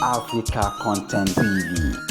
Africa Content TV.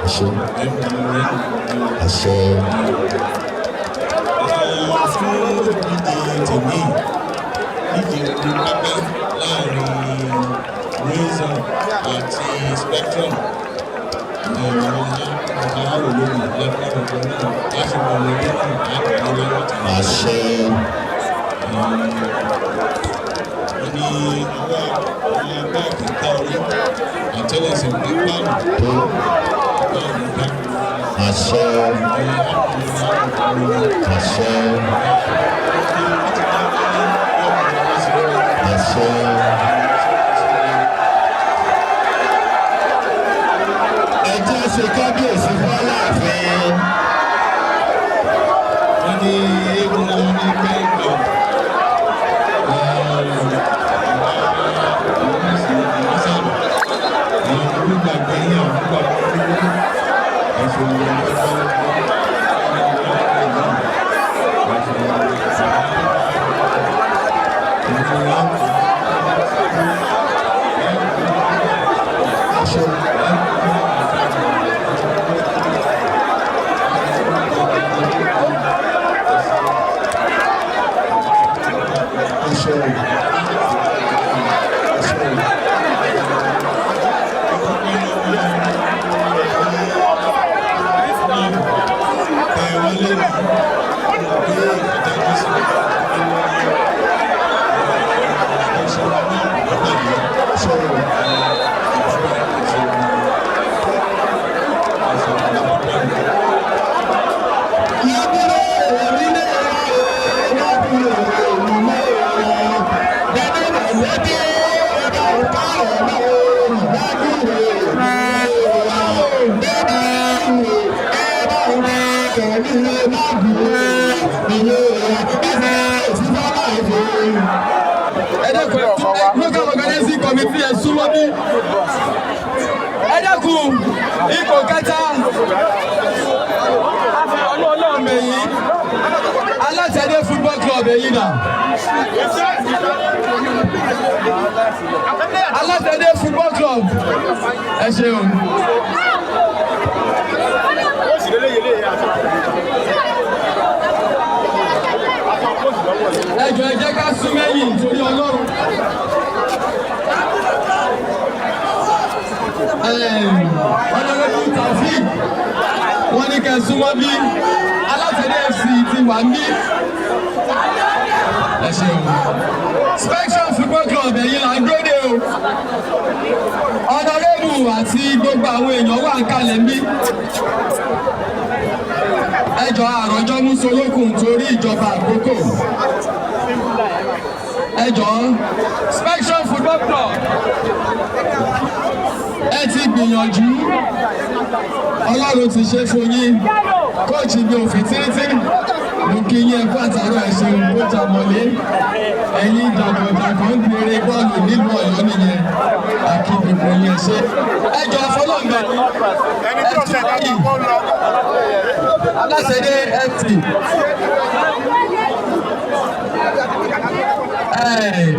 Spectrum. ṣe kábíyèsí fún Aláàfin. Wọ́n ní eégún wọn ní bẹ́ẹ̀kọ̀. Local organizing committee ẹ súnmọ́ bí ẹ dẹ́kun ipò kẹta ọlọ́ọ̀lọ́ọ̀mẹ̀ yìí Alátẹ̀dé football club èyí náà Alátẹ̀dé football club ẹ ṣeun. Ẹ jọ̀ọ́ ẹ jẹ́ ká sún mẹ́yìn torí Ọlọ́run. Honorable Taofeek wọ́n ní kẹ́ súnmọ́ bí Alátẹ̀dé FC ti wà ní. Ẹ ṣeun. Spectrum football club ẹ̀yin là ń gbóde o. Honorable àti gbogbo àwọn èèyàn wà ń kalẹ̀ ń bí. Ẹ jọ̀ọ́ àròjọ Musolókun torí ìjọba àkókò. Ẹ jọ̀ọ́ Spectrum football club ẹ ti gbìyànjú Ọlọ́run ti ṣe fún yín kóòtù mi ò fi tírítírí mo kí yín ẹkú àtàrà ẹ ṣeun kóòtù àmọ̀lé ẹ̀yin dàgbọ̀dàgbọ̀ ń gbére bọ́ọ̀lù nílùú Ọ̀yọ́ nìyẹn àkí gbogbo yẹn ṣe ẹ jọ̀ọ́ fọlọ́ǹgbẹ ẹ ti báyìí Alátẹ̀dé FC.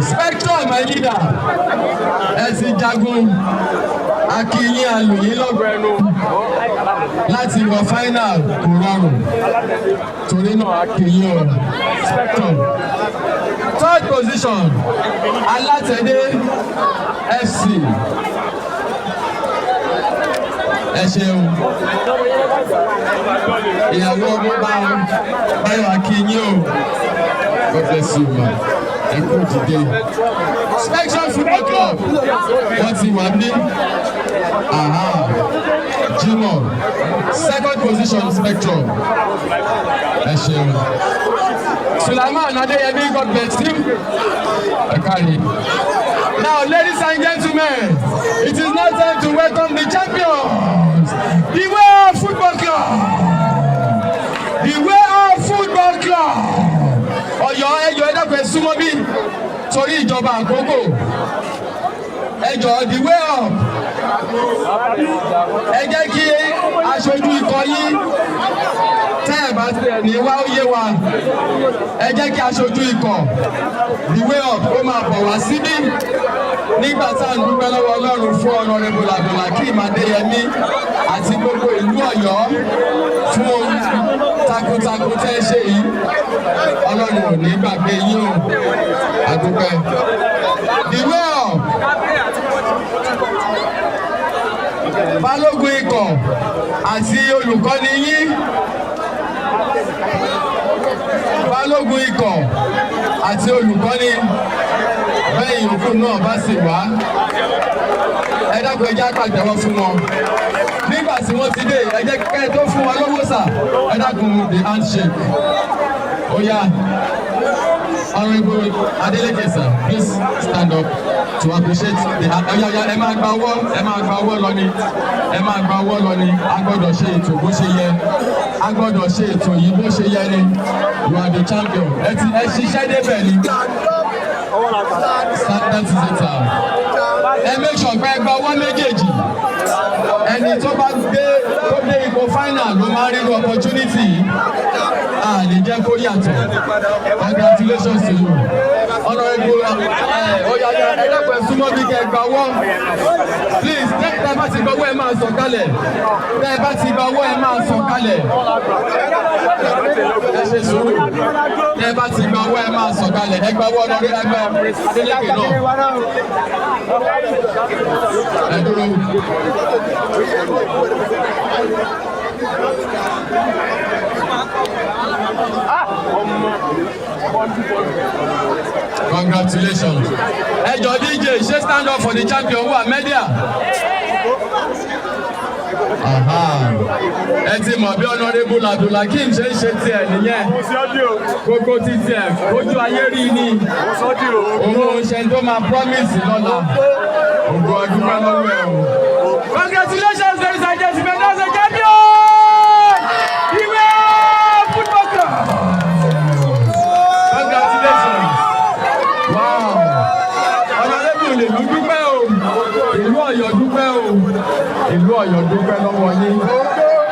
Spectrum my leader ẹ ti jagun akínyìn alùyìn lọ́gbẹ̀ẹ́nu láti wọ final kò rọrùn torí náà akínyìn o Spectrum. Third position Alátẹ̀dé FC. Ẹ ṣeun ìyàwó ọmọ báyọ̀ akínyìn o God bless you ma. Spectrum football club wọ́n ti wà ní Jimoh second position Spectrum ẹ ṣeun Sulaiman Adeyemi God bless you ẹ kárí. Now ladies and gentlemen, it is now time to welcome the champions, the Way of Football Club, the Way of Football Club. Ọ̀yọ́ ẹjọ́ ẹ dákun ẹ súnmọ́ bí torí ìjọba àkókò ẹjọ́ the way up ẹ jẹ́ kí aṣojú ikọ̀ yín tẹ́ ẹ̀ bá tẹ̀ ní wá ó yé wa ẹ jẹ́ kí aṣojú ikọ̀ the way up ó máa bọ̀ wá síbí nígbà tá à ń dúpẹ́ lọ́wọ́ Ọlọ́run fún Honorable Abdulhakeem Adéyẹmí àti gbogbo ìlú Ọ̀yọ́ fún ohun takuntakun tẹ́ ẹ ṣe yìí Ọlọ́run ò ní gbàgbé yín o àdúpẹ́ the way up. Balógun ikọ̀ àti olùkọ́ni yín Balógun ikọ̀ àti olùkọ́ni bẹ́ẹ̀ yòókù náà bá sì wá ẹ dákun ẹ jẹ́ á pàtẹ́wọ́ fún wọn nígbà tí wọ́n ti dé ẹ jẹ́ kẹ́ ẹ tó fún wọn lówó sà ẹ dákun the handshake ó yá. Honorable Adeleke sir, please stand up to appreciate the ẹ máa gba ọwọ́ lọ ni a gbọ́dọ̀ ṣe ètò bó ṣe yẹ a gbọ́dọ̀ ṣe ètò yìí bó ṣe yẹ ni you are the champion ẹ ṣiṣẹ́ débẹ̀ ni that is it sir ẹ make sure pé ẹ gba ọwọ́ méjèèjì ẹni tó dé ipò final ló máa rí opportunity yìí lè jẹ́ kó yàtọ̀ congratulations to you Honorable oyaya ẹ̀dàpọ̀ ẹ̀súnmọ́ bí kẹ́ gbà wọ́n please tẹ́ bá ti gbọ́wọ́ ẹ máa sọ̀ kalẹ̀ tẹ́ bá ti gbọ́wọ́ ẹ máa sọ̀ kalẹ̀ ẹ ṣe sùúrù tẹ́ bá ti gbọ́wọ́ ẹ máa sọ̀ kalẹ̀ ẹ gbàwọ́ lórí ẹgbẹ́ Adeleke náà ẹ dúró. Congratulations. Ẹjọ́ DJ ṣe stand up for the champion who are media. Ẹ ti mọ̀ bí Honorable Abdulhakeem ṣe ń ṣe tiẹ̀ nìyẹn. Kókó ti tiẹ̀ ojú ayé rí ni. Òun ṣe tó máa promise lọ́la. Ògo ọdún pẹ́ lọ́wọ́ ẹ̀ o. Congratulations ladies and gentlemen, that's a champion! Ìlú Ọ̀yọ́ dúpẹ́ lọ́wọ́ yín.